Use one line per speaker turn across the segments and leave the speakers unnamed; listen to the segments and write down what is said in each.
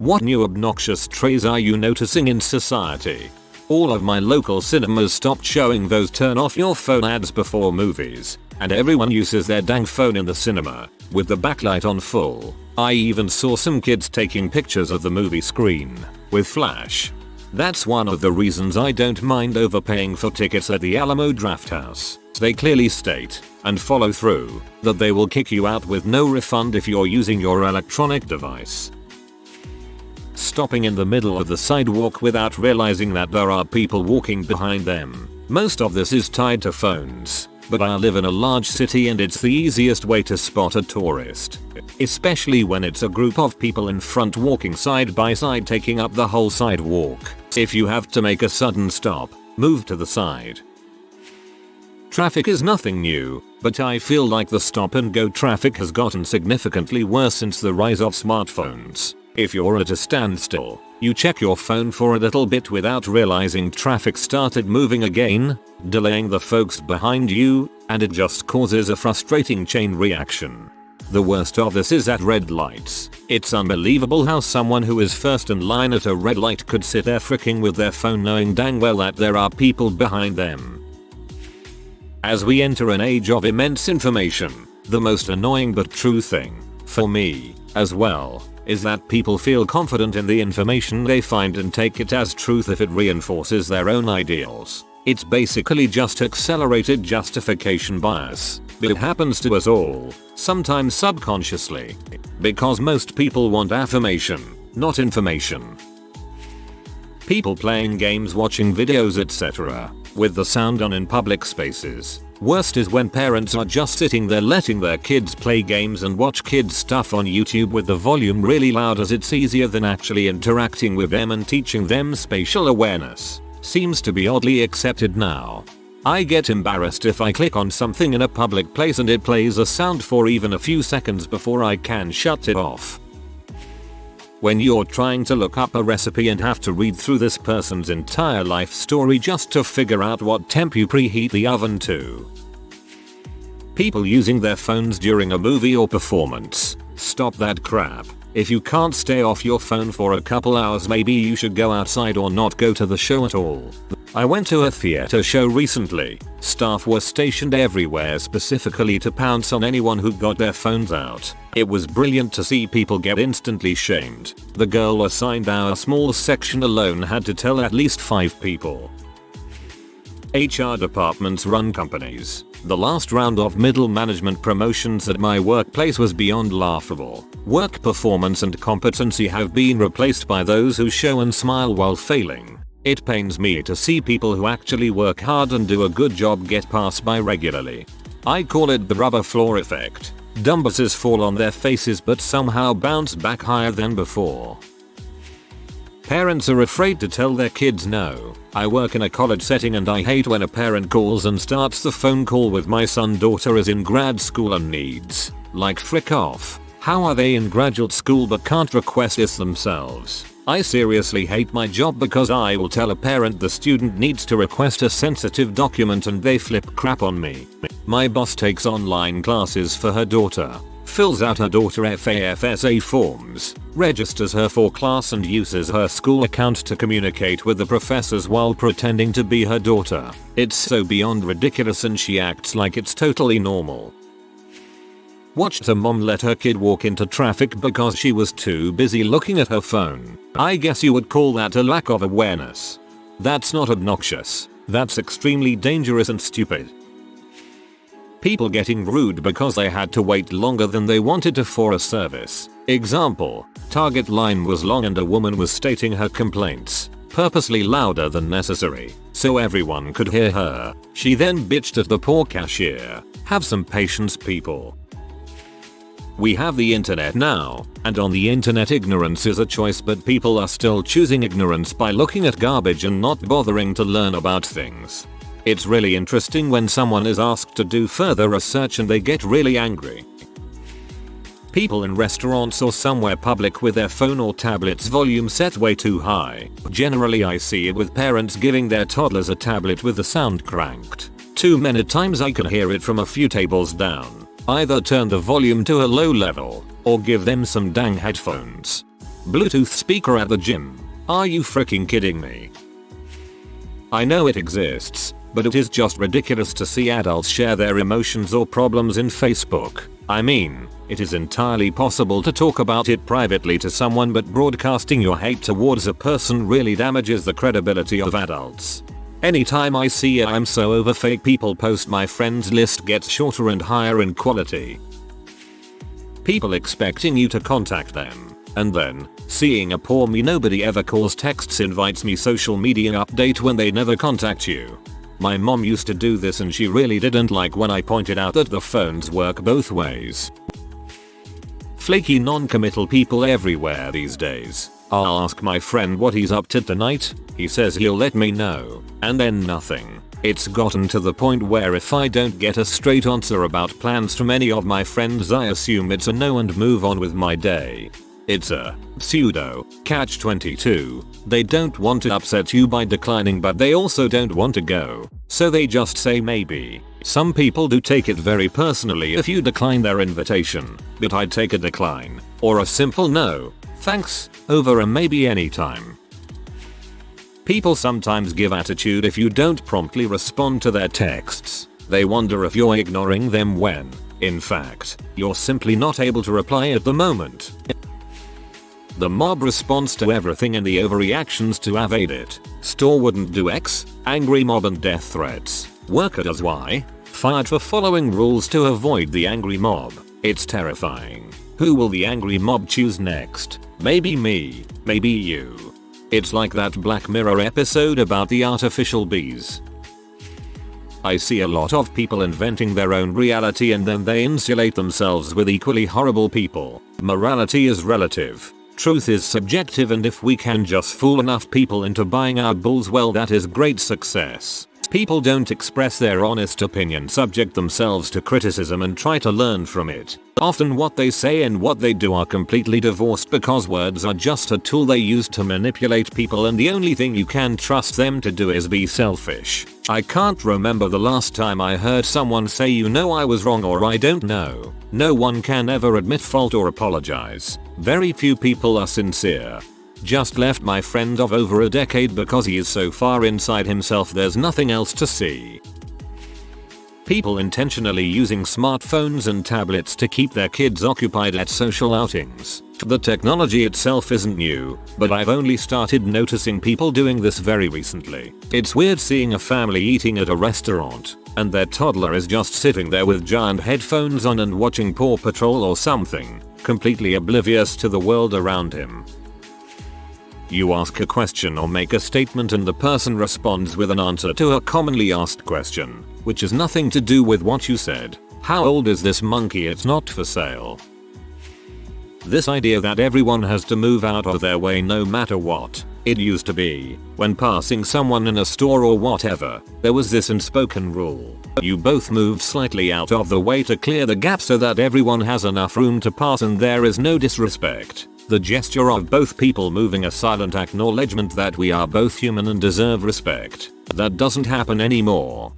What new obnoxious traits are you noticing in society? All of my local cinemas stopped showing those turn off your phone ads before movies, and everyone uses their dang phone in the cinema, with the backlight on full. I even saw some kids taking pictures of the movie screen, with flash. That's one of the reasons I don't mind overpaying for tickets at the Alamo Drafthouse. They clearly state, and follow through, that they will kick you out with no refund if you're using your electronic device. Stopping in the middle of the sidewalk without realizing that there are people walking behind them. Most of this is tied to phones, but I live in a large city and it's the easiest way to spot a tourist. Especially when it's a group of people in front walking side by side taking up the whole sidewalk. If you have to make a sudden stop, move to the side. Traffic is nothing new, but I feel like the stop and go traffic has gotten significantly worse since the rise of smartphones. If you're at a standstill, you check your phone for a little bit without realizing traffic started moving again, delaying the folks behind you, and it just causes a frustrating chain reaction. The worst of this is at red lights. It's unbelievable how someone who is first in line at a red light could sit there fricking with their phone knowing dang well that there are people behind them. As we enter an age of immense information, the most annoying but true thing, for me, as well, is that people feel confident in the information they find and take it as truth if it reinforces their own ideals. It's basically just accelerated justification bias. It happens to us all, sometimes subconsciously. Because most people want affirmation, not information. People playing games, watching videos, etc., with the sound on in public spaces. Worst is when parents are just sitting there letting their kids play games and watch kids stuff on YouTube with the volume really loud, as it's easier than actually interacting with them and teaching them spatial awareness. Seems to be oddly accepted now. I get embarrassed if I click on something in a public place and it plays a sound for even a few seconds before I can shut it off. When you're trying to look up a recipe and have to read through this person's entire life story just to figure out what temp you preheat the oven to. People using their phones during a movie or performance. Stop that crap. If you can't stay off your phone for a couple hours, maybe you should go outside or not go to the show at all. I went to a theater show recently. Staff were stationed everywhere specifically to pounce on anyone who got their phones out. It was brilliant to see people get instantly shamed. The girl assigned our small section alone had to tell at least 5 people. HR departments run companies. The last round of middle management promotions at my workplace was beyond laughable. Work performance and competency have been replaced by those who show and smile while failing. It pains me to see people who actually work hard and do a good job get passed by regularly. I call it the rubber floor effect. Dumbasses fall on their faces but somehow bounce back higher than before. Parents are afraid to tell their kids no. I work in a college setting and I hate when a parent calls and starts the phone call with "my son daughter is in grad school and needs." Like, frick off. How are they in graduate school but can't request this themselves? I seriously hate my job because I will tell a parent the student needs to request a sensitive document and they flip crap on me. My boss takes online classes for her daughter, fills out her daughter FAFSA forms, registers her for class and uses her school account to communicate with the professors while pretending to be her daughter. It's so beyond ridiculous and she acts like it's totally normal. Watched a mom let her kid walk into traffic because she was too busy looking at her phone. I guess you would call that a lack of awareness. That's not obnoxious. That's extremely dangerous and stupid. People getting rude because they had to wait longer than they wanted to for a service. Example, Target line was long and a woman was stating her complaints, purposely louder than necessary, so everyone could hear her. She then bitched at the poor cashier. Have some patience, people. We have the internet now, and on the internet ignorance is a choice, but people are still choosing ignorance by looking at garbage and not bothering to learn about things. It's really interesting when someone is asked to do further research and they get really angry. People in restaurants or somewhere public with their phone or tablet's volume set way too high. Generally I see it with parents giving their toddlers a tablet with the sound cranked. Too many times I can hear it from a few tables down. Either turn the volume to a low level, or give them some dang headphones. Bluetooth speaker at the gym. Are you freaking kidding me? I know it exists, but it is just ridiculous to see adults share their emotions or problems in Facebook. I mean, it is entirely possible to talk about it privately to someone, but broadcasting your hate towards a person really damages the credibility of adults. Anytime I see a "I'm so over" fake people post, my friends list gets shorter and higher in quality. People expecting you to contact them, and then seeing a "poor me, nobody ever calls" texts, invites me social media update when they never contact you. My mom used to do this and she really didn't like when I pointed out that the phones work both ways. Flaky non-committal people everywhere these days. I'll ask my friend what he's up to tonight, he says he'll let me know, and then nothing. It's gotten to the point where if I don't get a straight answer about plans from any of my friends, I assume it's a no and move on with my day. It's a pseudo catch-22. They don't want to upset you by declining, but they also don't want to go, so they just say maybe. Some people do take it very personally if you decline their invitation, but I'd take a decline, or a simple no, thanks, over a maybe anytime. People sometimes give attitude if you don't promptly respond to their texts. They wonder if you're ignoring them when, in fact, you're simply not able to reply at the moment. The mob responds to everything and the overreactions to evade it. Store wouldn't do X, angry mob and death threats. Worker does Y, fired for following rules to avoid the angry mob. It's terrifying. Who will the angry mob choose next? Maybe me, maybe you. It's like that Black Mirror episode about the artificial bees. I see a lot of people inventing their own reality and then they insulate themselves with equally horrible people. Morality is relative. Truth is subjective, and if we can just fool enough people into buying our bulls, well, that is great success. People don't express their honest opinion, subject themselves to criticism and try to learn from it. Often what they say and what they do are completely divorced because words are just a tool they use to manipulate people, and the only thing you can trust them to do is be selfish. I can't remember the last time I heard someone say, "You know, I was wrong," or "I don't know." No one can ever admit fault or apologize. Very few people are sincere. Just left my friend of over a decade because he is so far inside himself there's nothing else to see. People intentionally using smartphones and tablets to keep their kids occupied at social outings. The technology itself isn't new, but I've only started noticing people doing this very recently. It's weird seeing a family eating at a restaurant, and their toddler is just sitting there with giant headphones on and watching Paw Patrol or something, completely oblivious to the world around him. You ask a question or make a statement and the person responds with an answer to a commonly asked question, which has nothing to do with what you said. How old is this monkey? It's not for sale. This idea that everyone has to move out of their way no matter what. It used to be, when passing someone in a store or whatever, there was this unspoken rule. You both moved slightly out of the way to clear the gap so that everyone has enough room to pass and there is no disrespect. The gesture of both people moving, a silent acknowledgement that we are both human and deserve respect. That doesn't happen anymore.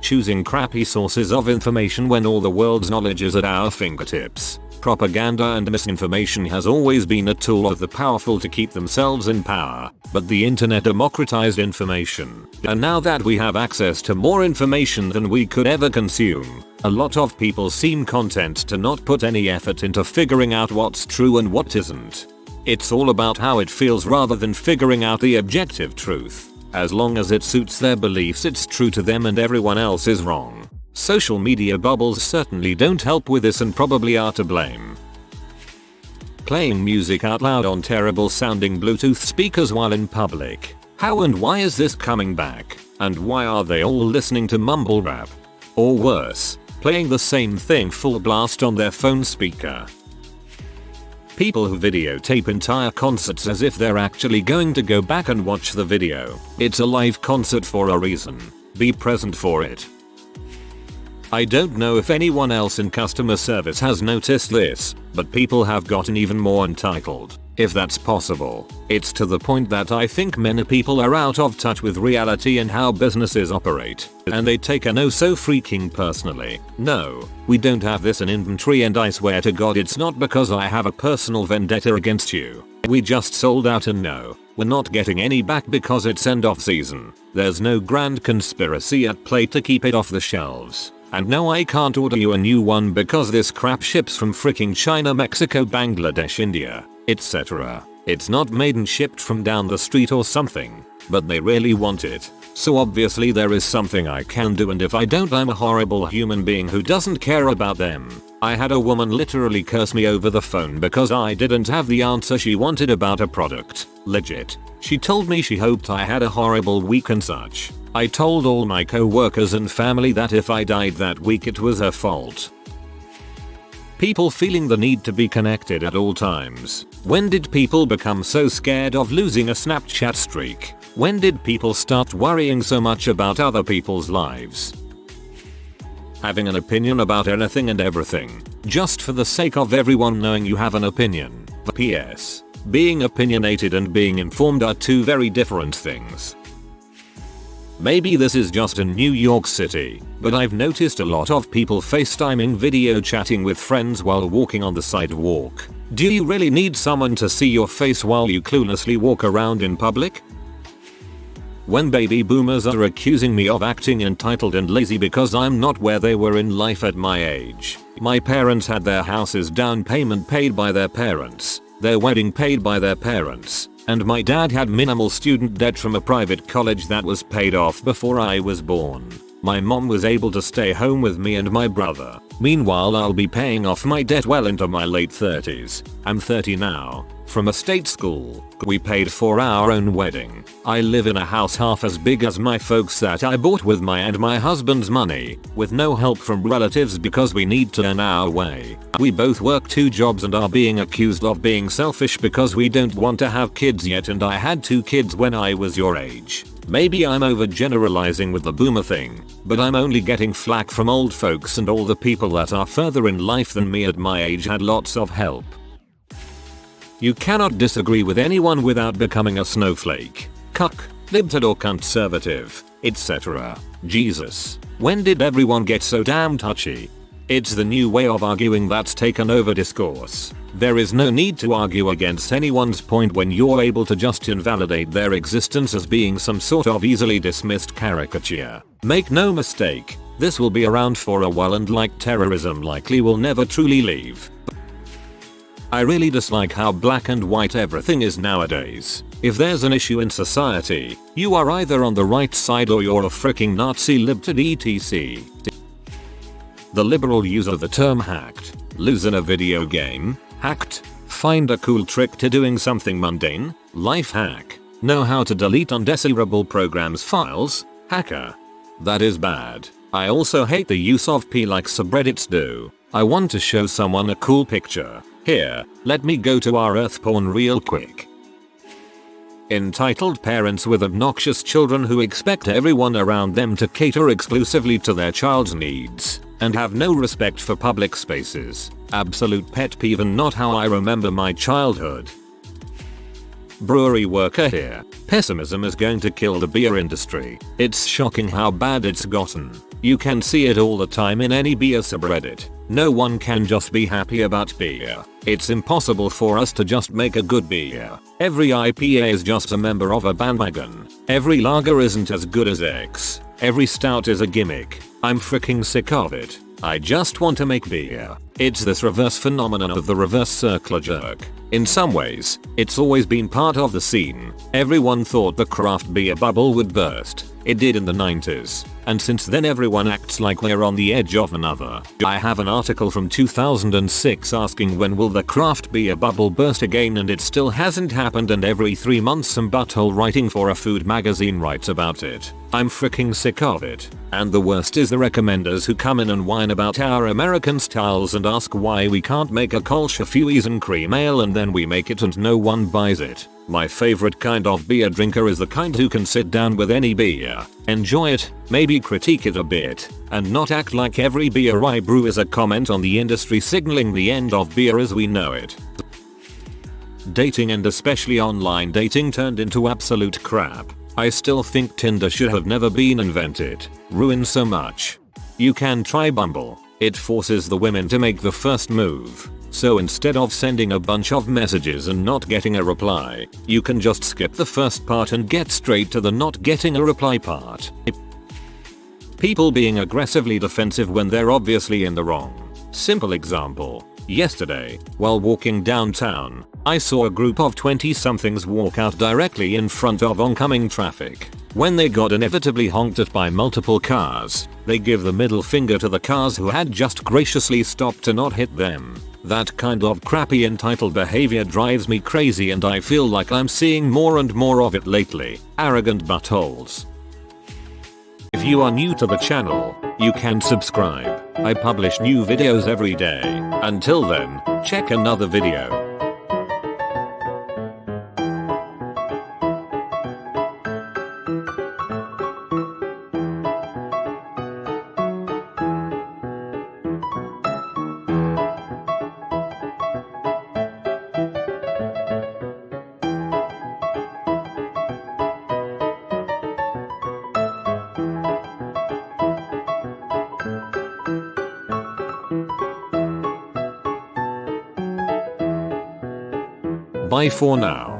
Choosing crappy sources of information when all the world's knowledge is at our fingertips. Propaganda and misinformation has always been a tool of the powerful to keep themselves in power, but the internet democratized information. And now that we have access to more information than we could ever consume, a lot of people seem content to not put any effort into figuring out what's true and what isn't. It's all about how it feels rather than figuring out the objective truth. As long as it suits their beliefs, it's true to them and everyone else is wrong. Social media bubbles certainly don't help with this and probably are to blame. Playing music out loud on terrible sounding Bluetooth speakers while in public. How and why is this coming back? And why are they all listening to mumble rap? Or worse, playing the same thing full blast on their phone speaker. People who videotape entire concerts as if they're actually going to go back and watch the video. It's a live concert for a reason. Be present for it. I don't know if anyone else in customer service has noticed this, but people have gotten even more entitled. If that's possible. It's to the point that I think many people are out of touch with reality and how businesses operate, and they take a no so freaking personally. No, we don't have this in inventory, and I swear to God it's not because I have a personal vendetta against you. We just sold out and no, we're not getting any back because it's end of season. There's no grand conspiracy at play to keep it off the shelves. And no, I can't order you a new one because this crap ships from freaking China, Mexico, Bangladesh, India, etc. It's not made and shipped from down the street or something, but they really want it. So obviously there is something I can do, and if I don't, I'm a horrible human being who doesn't care about them. I had a woman literally curse me over the phone because I didn't have the answer she wanted about a product. Legit. She told me she hoped I had a horrible week and such. I told all my co-workers and family that if I died that week it was her fault. People feeling the need to be connected at all times. When did people become so scared of losing a Snapchat streak? When did people start worrying so much about other people's lives? Having an opinion about anything and everything, just for the sake of everyone knowing you have an opinion. P.S. Being opinionated and being informed are two very different things. Maybe this is just in New York City, but I've noticed a lot of people FaceTiming, video chatting with friends while walking on the sidewalk. Do you really need someone to see your face while you cluelessly walk around in public? When baby boomers are accusing me of acting entitled and lazy because I'm not where they were in life at my age. My parents had their houses down payment paid by their parents, their wedding paid by their parents, and my dad had minimal student debt from a private college that was paid off before I was born. My mom was able to stay home with me and my brother. Meanwhile, I'll be paying off my debt well into my late 30s. I'm 30 now. From a state school. We paid for our own wedding. I live in a house half as big as my folks that I bought with my and my husband's money, with no help from relatives because we need to earn our way. We both work 2 jobs and are being accused of being selfish because we don't want to have kids yet, and I had 2 kids when I was your age. Maybe I'm overgeneralizing with the boomer thing, but I'm only getting flack from old folks, and all the people that are further in life than me at my age had lots of help. You cannot disagree with anyone without becoming a snowflake, cuck, libtard or conservative, etc. Jesus, when did everyone get so damn touchy? It's the new way of arguing that's taken over discourse. There is no need to argue against anyone's point when you're able to just invalidate their existence as being some sort of easily dismissed caricature. Make no mistake, this will be around for a while, and like terrorism, likely will never truly leave. I really dislike how black and white everything is nowadays. If there's an issue in society, you are either on the right side or you're a freaking Nazi, libtard, etc. The liberal use of the term hacked. Lose in a video game? Hacked? Find a cool trick to doing something mundane? Life hack. Know how to delete undesirable programs files? Hacker. That is bad. I also hate the use of P like subreddits do. I want to show someone a cool picture. Here, let me go to our earth porn real quick. Entitled parents with obnoxious children who expect everyone around them to cater exclusively to their child's needs and have no respect for public spaces. Absolute pet peeve and not how I remember my childhood. Brewery worker here. Pessimism is going to kill the beer industry. It's shocking how bad it's gotten. You can see it all the time in any beer subreddit. No one can just be happy about beer. It's impossible for us to just make a good beer. Every IPA is just a member of a bandwagon. Every lager isn't as good as X. Every stout is a gimmick. I'm freaking sick of it. I just want to make beer. It's this reverse phenomenon of the reverse circular jerk. In some ways, it's always been part of the scene. Everyone thought the craft beer bubble would burst. It did in the 90s. And since then everyone acts like we're on the edge of another. I have an article from 2006 asking when will the craft beer bubble burst again, and it still hasn't happened, and every 3 months some butthole writing for a food magazine writes about it. I'm freaking sick of it. And the worst is the recommenders who come in and whine about our American styles and ask why we can't make a Kolsch Fuys and cream ale, and then we make it and no one buys it. My favorite kind of beer drinker is the kind who can sit down with any beer, enjoy it, maybe critique it a bit, and not act like every beer I brew is a comment on the industry signaling the end of beer as we know it. Dating and especially online dating turned into absolute crap. I still think Tinder should have never been invented. Ruined so much. You can try Bumble. It forces the women to make the first move. So instead of sending a bunch of messages and not getting a reply, you can just skip the first part and get straight to the not getting a reply part. People being aggressively defensive when they're obviously in the wrong. Simple example. Yesterday, while walking downtown, I saw a group of 20-somethings walk out directly in front of oncoming traffic. When they got inevitably honked at by multiple cars, they give the middle finger to the cars who had just graciously stopped to not hit them. That kind of crappy entitled behavior drives me crazy, and I feel like I'm seeing more and more of it lately. Arrogant buttholes. If you are new to the channel, you can subscribe. I publish new videos every day. Until then, check another video. Bye for now.